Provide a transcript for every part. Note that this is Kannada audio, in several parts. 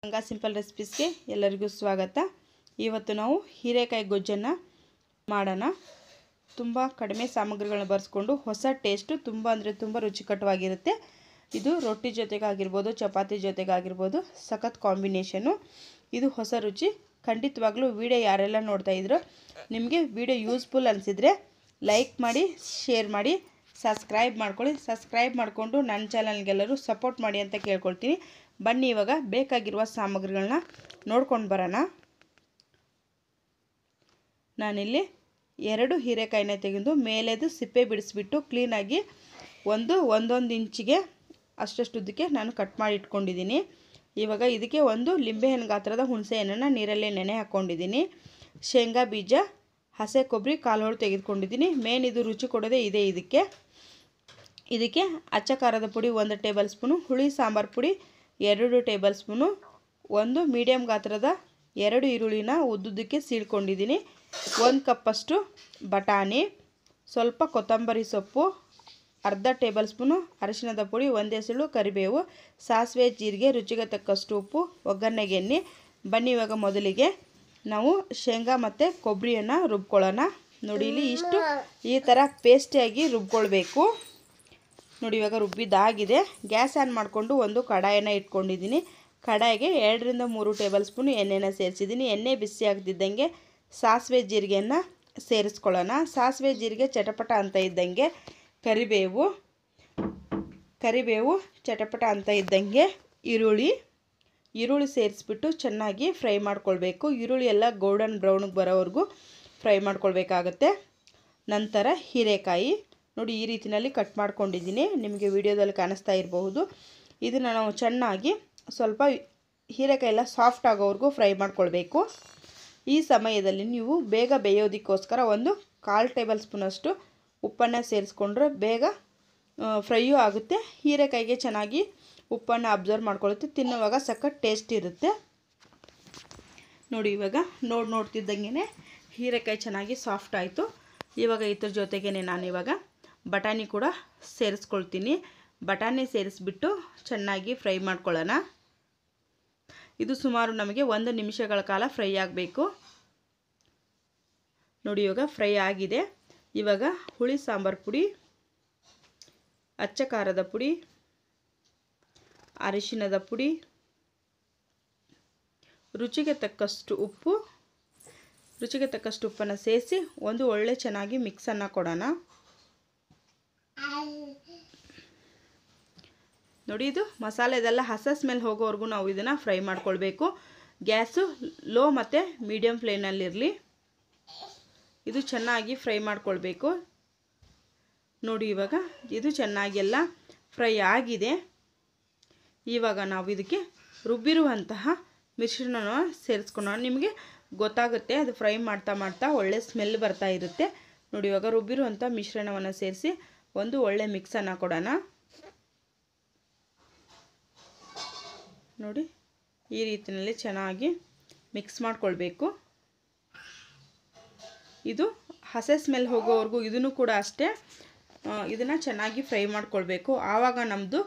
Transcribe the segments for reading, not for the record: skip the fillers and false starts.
ಗಂಗಾ ಸಿಂಪಲ್ ರೆಸಿಪೀಸ್ಗೆ ಎಲ್ಲರಿಗೂ ಸ್ವಾಗತ। ಇವತ್ತು ನಾವು ಹೀರೆಕಾಯಿ ಗೊಜ್ಜನ್ನು ಮಾಡೋಣ। ತುಂಬ ಕಡಿಮೆ ಸಾಮಗ್ರಿಗಳನ್ನು ಬಳಸಿಕೊಂಡು ಹೊಸ ಟೇಸ್ಟ್ ತುಂಬ ಅಂದರೆ ತುಂಬ ರುಚಿಕಟವಾಗಿರುತ್ತೆ। ಇದು ರೊಟ್ಟಿ ಜೊತೆಗೆ ಆಗಿರಬಹುದು, ಚಪಾತಿ ಜೊತೆಗೆ ಆಗಿರಬಹುದು, ಸಖತ್ ಕಾಂಬಿನೇಷನ್। ಇದು ಹೊಸ ರುಚಿ। ಖಂಡಿತವಾಗ್ಲೂ ವಿಡಿಯೋ ಯಾರೆಲ್ಲ ನೋಡ್ತಾ ಇದ್ರೋ ನಿಮಗೆ ವಿಡಿಯೋ ಯೂಸ್ಫುಲ್ ಅನಿಸಿದ್ರೆ ಲೈಕ್ ಮಾಡಿ, ಶೇರ್ ಮಾಡಿ, ಸಬ್ಸ್ಕ್ರೈಬ್ ಮಾಡ್ಕೊಳ್ಳಿ। ಸಬ್ಸ್ಕ್ರೈಬ್ ಮಾಡಿಕೊಂಡು ನನ್ನ ಚಾನಲ್ಗೆಲ್ಲರೂ ಸಪೋರ್ಟ್ ಮಾಡಿ ಅಂತ ಕೇಳ್ಕೊಳ್ತೀನಿ। ಬನ್ನಿ ಇವಾಗ ಬೇಕಾಗಿರುವ ಸಾಮಗ್ರಿಗಳನ್ನ ನೋಡ್ಕೊಂಡು ಬರೋಣ। ನಾನಿಲ್ಲಿ 2 ಹೀರೆಕಾಯಿನ ತೆಗೆದು ಮೇಲೆದು ಸಿಪ್ಪೆ ಬಿಡಿಸ್ಬಿಟ್ಟು ಕ್ಲೀನಾಗಿ ಒಂದೊಂದು ಇಂಚಿಗೆ ಅಷ್ಟಷ್ಟು ಉದ್ದಕ್ಕೆ ನಾನು ಕಟ್ ಮಾಡಿ ಇಟ್ಕೊಂಡಿದ್ದೀನಿ। ಇವಾಗ ಇದಕ್ಕೆ ಒಂದು ಲಿಂಬೆಹಣ್ಣು ಗಾತ್ರದ ಹುಣಸೆಹಣ್ಣನ್ನು ನೀರಲ್ಲಿ ನೆನೆ ಹಾಕ್ಕೊಂಡಿದ್ದೀನಿ। ಶೇಂಗಾ ಬೀಜ, ಹಸೆ ಕೊಬ್ಬರಿ ಕಾಲು ಹೋಳು ತೆಗೆದುಕೊಂಡಿದ್ದೀನಿ। ಮೇನ್ ಇದು ರುಚಿ ಕೊಡೋದೇ ಇದೆ ಇದಕ್ಕೆ ಅಚ್ಚ ಖಾರದ ಪುಡಿ 1 ಟೇಬಲ್ ಸ್ಪೂನು, ಹುಳಿ ಸಾಂಬಾರು ಪುಡಿ 2 ಟೇಬಲ್ ಸ್ಪೂನು, ಒಂದು ಮೀಡಿಯಮ್ ಗಾತ್ರದ 2 ಈರುಳ್ಳಿನ ಉದ್ದುದ್ದಕ್ಕೆ ಸೀಳ್ಕೊಂಡಿದ್ದೀನಿ, 1 ಕಪ್ಪಷ್ಟು ಬಟಾಣಿ, ಸ್ವಲ್ಪ ಕೊತ್ತಂಬರಿ ಸೊಪ್ಪು, ಅರ್ಧ ಟೇಬಲ್ ಸ್ಪೂನು ಅರಿಶಿಣದ ಪುಡಿ, 1 ಎಸಳು ಕರಿಬೇವು, ಸಾಸಿವೆ, ಜೀರಿಗೆ, ರುಚಿಗೆ ತಕ್ಕಷ್ಟು ಉಪ್ಪು, ಒಗ್ಗರಣೆಗೆ ಎಣ್ಣೆ। ಬನ್ನಿ ಇವಾಗ ಮೊದಲಿಗೆ ನಾವು ಶೇಂಗಾ ಮತ್ತು ಕೊಬ್ಬರಿಯನ್ನು ರುಬ್ಕೊಳ್ಳೋಣ। ನೋಡಿ ಇಲ್ಲಿ ಇಷ್ಟು ಈ ಥರ ಪೇಸ್ಟಿಯಾಗಿ ರುಬ್ಕೊಳ್ಬೇಕು। ನೋಡಿ ಇವಾಗ ರುಬ್ಬಿದ್ದಾಗಿದೆ। ಗ್ಯಾಸ್ ಆನ್ ಮಾಡಿಕೊಂಡು ಒಂದು ಕಡಾಯಿನ ಇಟ್ಕೊಂಡಿದ್ದೀನಿ। ಕಡಾಯಿಗೆ 2 ರಿಂದ 3 ಟೇಬಲ್ ಸ್ಪೂನ್ ಎಣ್ಣೆನ ಸೇರಿಸಿದ್ದೀನಿ। ಎಣ್ಣೆ ಬಿಸಿ ಆಗ್ತಿದ್ದಂಗೆ ಸಾಸಿವೆ ಜೀರಿಗೆಯನ್ನು ಸೇರಿಸ್ಕೊಳ್ಳೋಣ। ಸಾಸಿವೆ ಜೀರಿಗೆ ಚಟಪಟ ಅಂತ ಇದ್ದಂಗೆ ಕರಿಬೇವು ಚಟಪಟ ಅಂತ ಇದ್ದಂಗೆ ಈರುಳ್ಳಿ ಸೇರಿಸ್ಬಿಟ್ಟು ಚೆನ್ನಾಗಿ ಫ್ರೈ ಮಾಡ್ಕೊಳ್ಬೇಕು। ಈರುಳ್ಳಿ ಎಲ್ಲ ಗೋಲ್ಡನ್ ಬ್ರೌನ್ಗೆ ಬರೋವರೆಗೂ ಫ್ರೈ ಮಾಡ್ಕೊಳ್ಬೇಕಾಗತ್ತೆ। ನಂತರ ಹೀರೆಕಾಯಿ ನೋಡಿ ಈ ರೀತಿಯಲ್ಲಿ ಕಟ್ ಮಾಡ್ಕೊಂಡಿದ್ದೀನಿ, ನಿಮಗೆ ವಿಡಿಯೋದಲ್ಲಿ ಕಾಣಿಸ್ತಾ ಇರಬಹುದು। ಇದನ್ನು ನಾವು ಚೆನ್ನಾಗಿ ಸ್ವಲ್ಪ ಹೀರೆಕಾಯಿ ಎಲ್ಲ ಸಾಫ್ಟ್ ಆಗೋವರೆಗೂ ಫ್ರೈ ಮಾಡ್ಕೊಳ್ಬೇಕು। ಈ ಸಮಯದಲ್ಲಿ ನೀವು ಬೇಗ ಬೇಯೋದಕ್ಕೋಸ್ಕರ ಒಂದು 1/4 ಟೇಬಲ್ ಸ್ಪೂನಷ್ಟು ಉಪ್ಪನ್ನು ಸೇರಿಸ್ಕೊಂಡ್ರೆ ಬೇಗ ಫ್ರೈಯೂ ಆಗುತ್ತೆ, ಹೀರೆಕಾಯಿಗೆ ಚೆನ್ನಾಗಿ ಉಪ್ಪನ್ನು ಅಬ್ಸರ್ವ್ ಮಾಡ್ಕೊಳ್ಳುತ್ತೆ, ತಿನ್ನುವಾಗ ಸಖತ್ ಟೇಸ್ಟ್ ಇರುತ್ತೆ। ನೋಡಿ ಇವಾಗ ನೋಡ್ತಿದ್ದಂಗೆ ಹೀರೆಕಾಯಿ ಚೆನ್ನಾಗಿ ಸಾಫ್ಟ್ ಆಯಿತು। ಇವಾಗ ಇದ್ರ ಜೊತೆಗೇ ನಾನಿವಾಗ ಬಟಾಣಿ ಕೂಡ ಸೇರಿಸ್ಕೊಳ್ತೀನಿ। ಬಟಾಣಿ ಸೇರಿಸ್ಬಿಟ್ಟು ಚೆನ್ನಾಗಿ ಫ್ರೈ ಮಾಡ್ಕೊಳ್ಳೋಣ। ಇದು ಸುಮಾರು ನಮಗೆ 1 ನಿಮಿಷಗಳ ಕಾಲ ಫ್ರೈ ಆಗಬೇಕು। ನೋಡಿ ಇವಾಗ ಫ್ರೈ ಆಗಿದೆ। ಇವಾಗ ಹುಳಿ ಸಾಂಬಾರು ಪುಡಿ, ಅಚ್ಚ ಖಾರದ ಪುಡಿ, ಅರಿಶಿಣದ ಪುಡಿ, ರುಚಿಗೆ ತಕ್ಕಷ್ಟು ಉಪ್ಪನ್ನು ಸೇರಿಸಿ ಒಂದು ಒಳ್ಳೆ ಚೆನ್ನಾಗಿ ಮಿಕ್ಸನ್ನು ಕೊಡೋಣ। ನೋಡಿ ಇದು ಮಸಾಲೆದೆಲ್ಲ ಹಸಿ ಸ್ಮೆಲ್ ಹೋಗೋವರೆಗೂ ನಾವು ಇದನ್ನು ಫ್ರೈ ಮಾಡ್ಕೊಳ್ಬೇಕು। ಗ್ಯಾಸು ಲೋ ಮತ್ತು ಮೀಡಿಯಮ್ ಫ್ಲೇಮ್ನಲ್ಲಿರಲಿ, ಇದು ಚೆನ್ನಾಗಿ ಫ್ರೈ ಮಾಡ್ಕೊಳ್ಬೇಕು। ನೋಡಿ ಇವಾಗ ಇದು ಚೆನ್ನಾಗೆಲ್ಲ ಫ್ರೈ ಆಗಿದೆ। ಇವಾಗ ನಾವು ಇದಕ್ಕೆ ರುಬ್ಬಿರುವಂತಹ ಮಿಶ್ರಣನ ಸೇರಿಸ್ಕೊಳ್ಳೋಣ। ನಿಮಗೆ ಗೊತ್ತಾಗುತ್ತೆ, ಅದು ಫ್ರೈ ಮಾಡ್ತಾ ಒಳ್ಳೆ ಸ್ಮೆಲ್ ಬರ್ತಾ ಇರುತ್ತೆ। ನೋಡಿ ಇವಾಗ ರುಬ್ಬಿರುವಂಥ ಮಿಶ್ರಣವನ್ನು ಸೇರಿಸಿ ಒಂದು ಒಳ್ಳೆ ಮಿಕ್ಸನ್ನು ಕೊಡೋಣ। ನೋಡಿ ಈ ರೀತಿಯಲ್ಲಿ ಚೆನ್ನಾಗಿ ಮಿಕ್ಸ್ ಮಾಡ್ಕೊಳ್ಬೇಕು। ಇದು ಹಸೆ ಸ್ಮೆಲ್ ಹೋಗೋವರೆಗೂ ಇದನ್ನು ಕೂಡ ಅಷ್ಟೇ ಇದನ್ನು ಚೆನ್ನಾಗಿ ಫ್ರೈ ಮಾಡ್ಕೊಳ್ಬೇಕು। ಆವಾಗ ನಮ್ಮದು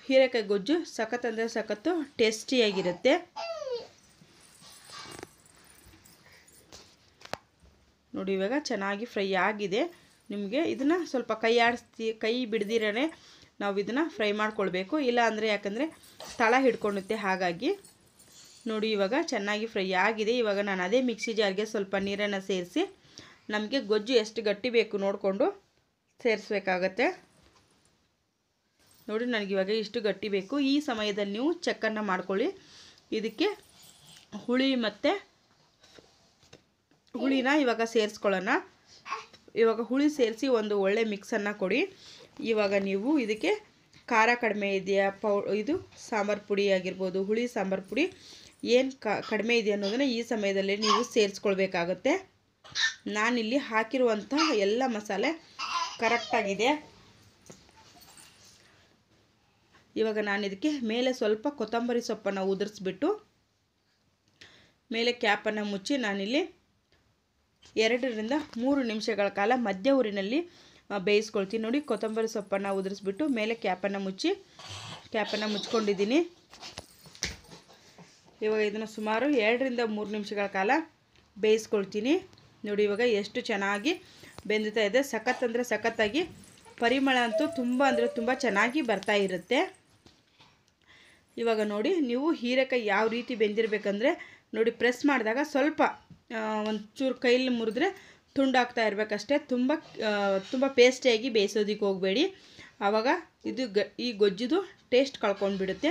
ಹೀರೆಕಾಯಿ ಗೊಜ್ಜು ಸಖತ್ ಅಂದರೆ ಸಖತ್ತು ಟೇಸ್ಟಿಯಾಗಿರುತ್ತೆ। ನೋಡಿ ಇವಾಗ ಚೆನ್ನಾಗಿ ಫ್ರೈ ಆಗಿದೆ। ನಿಮಗೆ ಇದನ್ನು ಸ್ವಲ್ಪ ಕೈ ಬಿಡ್ದಿರೇ ನಾವು ಇದನ್ನು ಫ್ರೈ ಮಾಡ್ಕೊಳ್ಬೇಕು, ಇಲ್ಲ ಅಂದರೆ ಯಾಕಂದರೆ ತಳ ಹಿಡ್ಕೊಳ್ಳುತ್ತೆ, ಹಾಗಾಗಿ ನೋಡಿ ಇವಾಗ ಚೆನ್ನಾಗಿ ಫ್ರೈ ಆಗಿದೆ। ಇವಾಗ ನಾನು ಅದೇ ಮಿಕ್ಸಿ ಜಾರ್ಗೆ ಸ್ವಲ್ಪ ನೀರನ್ನು ಸೇರಿಸಿ ನಮಗೆ ಗೊಜ್ಜು ಎಷ್ಟು ಗಟ್ಟಿ ಬೇಕು ನೋಡಿಕೊಂಡು ಸೇರಿಸ್ಬೇಕಾಗತ್ತೆ। ನೋಡಿ ನನಗಿವಾಗ ಇಷ್ಟು ಗಟ್ಟಿ ಬೇಕು। ಈ ಸಮಯದಲ್ಲಿ ನೀವು ಚೆಕ್ಕನ್ನು ಮಾಡ್ಕೊಳ್ಳಿ। ಇದಕ್ಕೆ ಹುಳಿನ ಇವಾಗ ಸೇರಿಸ್ಕೊಳ್ಳೋಣ। ಇವಾಗ ಹುಳಿ ಸೇರಿಸಿ ಒಂದು ಒಳ್ಳೆ ಮಿಕ್ಸನ್ನು ಕೊಡಿ। ಇವಾಗ ನೀವು ಇದಕ್ಕೆ ಖಾರ ಕಡಿಮೆ ಇದೆಯಾ, ಇದು ಸಾಂಬಾರು ಪುಡಿ ಆಗಿರ್ಬೋದು, ಹುಳಿ ಸಾಂಬಾರು ಪುಡಿ ಏನು ಕಡಿಮೆ ಇದೆ ಅನ್ನೋದನ್ನು ಈ ಸಮಯದಲ್ಲಿ ನೀವು ಸೇರಿಸ್ಕೊಳ್ಬೇಕಾಗತ್ತೆ। ನಾನಿಲ್ಲಿ ಹಾಕಿರುವಂಥ ಎಲ್ಲ ಮಸಾಲೆ ಕರೆಕ್ಟಾಗಿದೆ। ಇವಾಗ ನಾನು ಇದಕ್ಕೆ ಮೇಲೆ ಸ್ವಲ್ಪ ಕೊತ್ತಂಬರಿ ಸೊಪ್ಪನ್ನು ಉದುರಿಸ್ಬಿಟ್ಟು ಮೇಲೆ ಕ್ಯಾಪನ್ನು ಮುಚ್ಚಿ ನಾನಿಲ್ಲಿ 2 ರಿಂದ 3 ನಿಮಿಷಗಳ ಕಾಲ ಮಧ್ಯ ಊರಿನಲ್ಲಿ ಬೇಯಿಸ್ಕೊಳ್ತೀನಿ। ನೋಡಿ ಕೊತ್ತಂಬರಿ ಸೊಪ್ಪನ್ನು ಉದುರಿಸ್ಬಿಟ್ಟು ಮೇಲೆ ಕ್ಯಾಪನ್ನು ಮುಚ್ಕೊಂಡಿದ್ದೀನಿ। ಇವಾಗ ಇದನ್ನು ಸುಮಾರು 2 ರಿಂದ 3 ನಿಮಿಷಗಳ ಕಾಲ ಬೇಯಿಸ್ಕೊಳ್ತೀನಿ. ನೋಡಿ ಇವಾಗ ಎಷ್ಟು ಚೆನ್ನಾಗಿ ಬೆಂದುತ್ತಾ ಇದೆ. ಸಖತ್ ಅಂದರೆ ಸಖತ್ತಾಗಿ ಪರಿಮಳ ಅಂತೂ ತುಂಬ ಅಂದರೆ ತುಂಬ ಚೆನ್ನಾಗಿ ಬರ್ತಾ ಇರುತ್ತೆ. ಇವಾಗ ನೋಡಿ ನೀವು ಹೀರೆಕಾಯಿ ಯಾವ ರೀತಿ ಬೆಂದಿರಬೇಕಂದ್ರೆ ನೋಡಿ ಪ್ರೆಸ್ ಮಾಡಿದಾಗ ಸ್ವಲ್ಪ ಒಂಚೂರು ಕೈಯಲ್ಲಿ ಮುರಿದ್ರೆ ತುಂಡಾಗ್ತಾ ಇರಬೇಕಷ್ಟೇ. ತುಂಬ ಪೇಸ್ಟಿಯಾಗಿ ಬೇಯಿಸೋದಕ್ಕೆ ಹೋಗಬೇಡಿ. ಆವಾಗ ಇದು ಈ ಗೊಜ್ಜುದು ಟೇಸ್ಟ್ ಕಳ್ಕೊಂಡ್ಬಿಡುತ್ತೆ.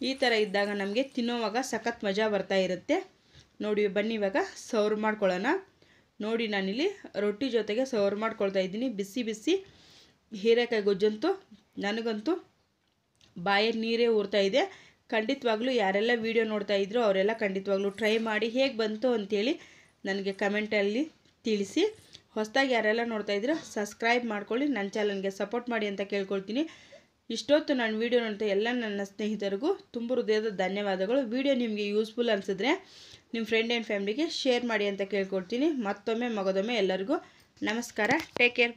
ಈ ಥರ ಇದ್ದಾಗ ನಮಗೆ ತಿನ್ನೋವಾಗ ಸಖತ್ ಮಜಾ ಬರ್ತಾ ಇರುತ್ತೆ. ನೋಡಿ ಬನ್ನಿ ಇವಾಗ ಸರ್ವ್ ಮಾಡ್ಕೊಳ್ಳೋಣ. ನೋಡಿ ನಾನಿಲ್ಲಿ ರೊಟ್ಟಿ ಜೊತೆಗೆ ಸರ್ವ್ ಮಾಡ್ಕೊಳ್ತಾ ಇದ್ದೀನಿ. ಬಿಸಿ ಬಿಸಿ ಹೀರೆಕಾಯಿ ಗೊಜ್ಜಂತೂ ನನಗಂತೂ ಬಾಯಲ್ಲಿ ನೀರೇ ಊರ್ತಾ ಇದೆ. ಖಂಡಿತವಾಗ್ಲೂ ಯಾರೆಲ್ಲ ವೀಡಿಯೋ ನೋಡ್ತಾ ಇದ್ರು ಅವರೆಲ್ಲ ಖಂಡಿತವಾಗ್ಲೂ ಟ್ರೈ ಮಾಡಿ ಹೇಗೆ ಬಂತು ಅಂತೇಳಿ ನನಗೆ ಕಮೆಂಟಲ್ಲಿ ತಿಳಿಸಿ. ಹೊಸದಾಗಿ ಯಾರೆಲ್ಲ ನೋಡ್ತಾ ಇದ್ರು ಸಬ್ಸ್ಕ್ರೈಬ್ ಮಾಡ್ಕೊಳ್ಳಿ, ನನ್ನ ಚಾನಲ್ಗೆ ಸಪೋರ್ಟ್ ಮಾಡಿ ಅಂತ ಕೇಳ್ಕೊಳ್ತೀನಿ. ಇಷ್ಟೊತ್ತು ನಾನು ವೀಡಿಯೋ ನೋಡ್ತಾ ಎಲ್ಲ ನನ್ನ ಸ್ನೇಹಿತರಿಗೂ ತುಂಬ ಹೃದಯದ ಧನ್ಯವಾದಗಳು. ವೀಡಿಯೋ ನಿಮಗೆ ಯೂಸ್ಫುಲ್ ಅನಿಸಿದ್ರೆ ನಿಮ್ಮ ಫ್ರೆಂಡ್ ಆ್ಯಂಡ್ ಫ್ಯಾಮಿಲಿಗೆ ಶೇರ್ ಮಾಡಿ ಅಂತ ಕೇಳ್ಕೊಳ್ತೀನಿ. ಮತ್ತೊಮ್ಮೆ ಮಗದೊಮ್ಮೆ ಎಲ್ಲರಿಗೂ ನಮಸ್ಕಾರ. Take care.